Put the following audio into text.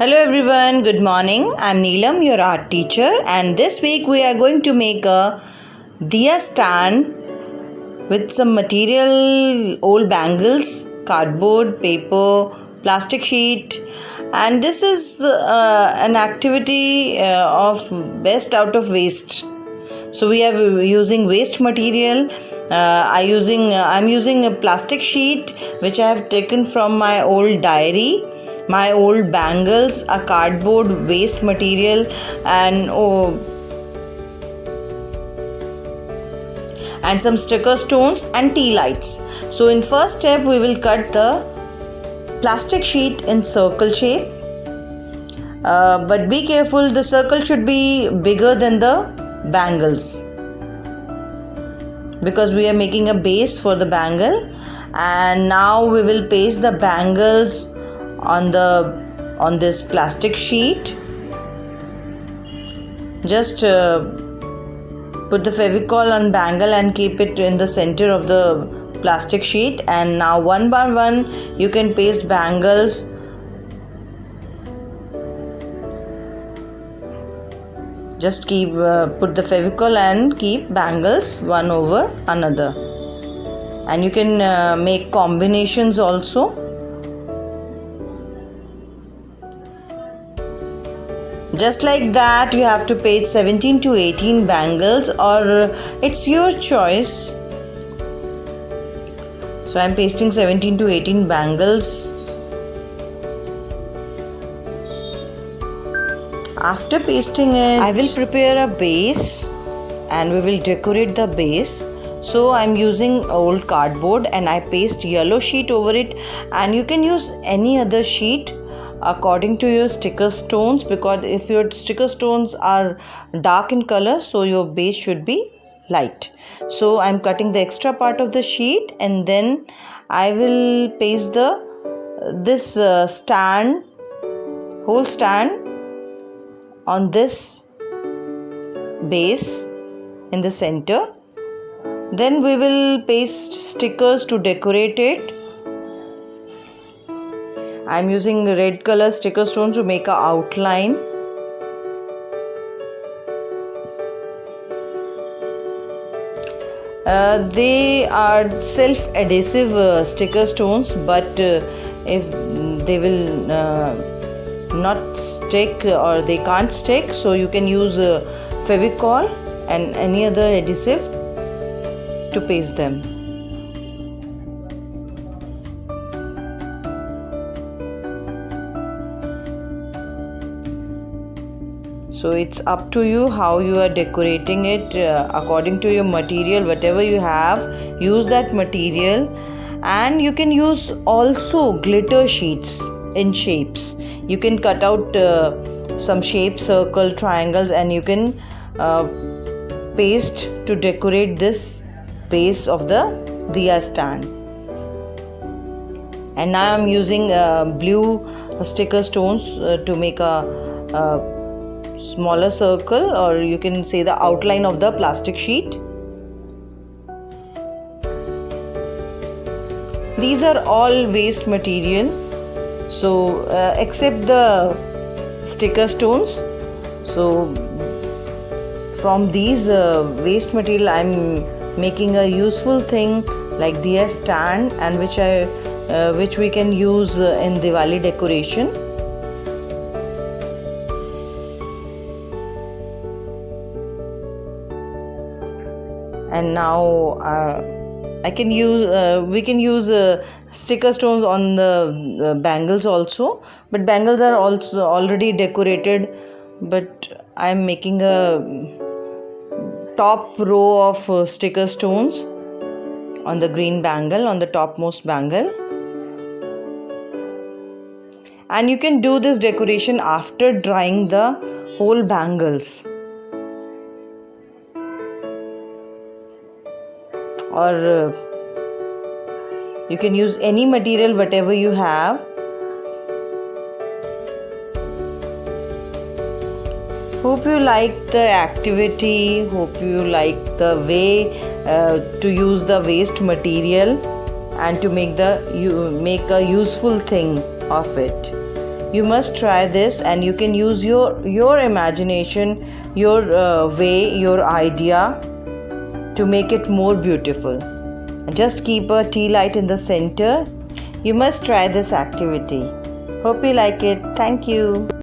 Hello everyone, good morning. I'm Neelam, your art teacher, and this week we are going to make a diya stand with some material, old bangles, cardboard, paper, plastic sheet, and this is an activity of best out of waste. So we are using waste material. I'm using a plastic sheet which I have taken from my old diary, my old bangles, a cardboard waste material, and some sticker stones and tea lights. So in first step we will cut the plastic sheet in circle shape, but be careful, the circle should be bigger than the bangles because we are making a base for the bangle. And now we will paste the bangles on this plastic sheet. Just put the Fevicol on bangle and keep it in the center of the plastic sheet, and now one by one you can paste bangles. Just put the Fevicol and keep bangles one over another, and you can make combinations also. Just like that, you have to paste 17 to 18 bangles, or it's your choice. So I'm pasting 17 to 18 bangles. After pasting it, I will prepare a base and we will decorate the base. So I'm using old cardboard and I paste yellow sheet over it, and you can use any other sheet according to your sticker stones, because if your sticker stones are dark in color, so your base should be light. So I'm cutting the extra part of the sheet, and then I will paste this whole stand on this base in the center. Then we will paste stickers to decorate it. I am using red color sticker stones to make an outline. They are self-adhesive sticker stones, but if they will not stick or they can't stick, so you can use Fevicol and any other adhesive to paste them. So it's up to you how you are decorating it according to your material. Whatever you have, use that material. And you can use also glitter sheets in shapes. You can cut out some shapes, circle, triangles, and you can paste to decorate this base of the diya stand. And now I'm using blue sticker stones to make a smaller circle, or you can say the outline of the plastic sheet. These are all waste material, so except the sticker stones. So from these waste material I'm making a useful thing like diya stand, and which we can use in Diwali decoration. And now we can use sticker stones on the bangles also, but bangles are also already decorated. But I am making a top row of sticker stones on the green bangle, on the topmost bangle. And you can do this decoration after drying the whole bangles, or you can use any material whatever you have. Hope you like the activity. Hope you like the way to use the waste material and to make a useful thing of it. You must try this, and you can use your imagination, your way, your idea to make it more beautiful. Just keep a tea light in the center. You must try this activity. Hope you like it. Thank you.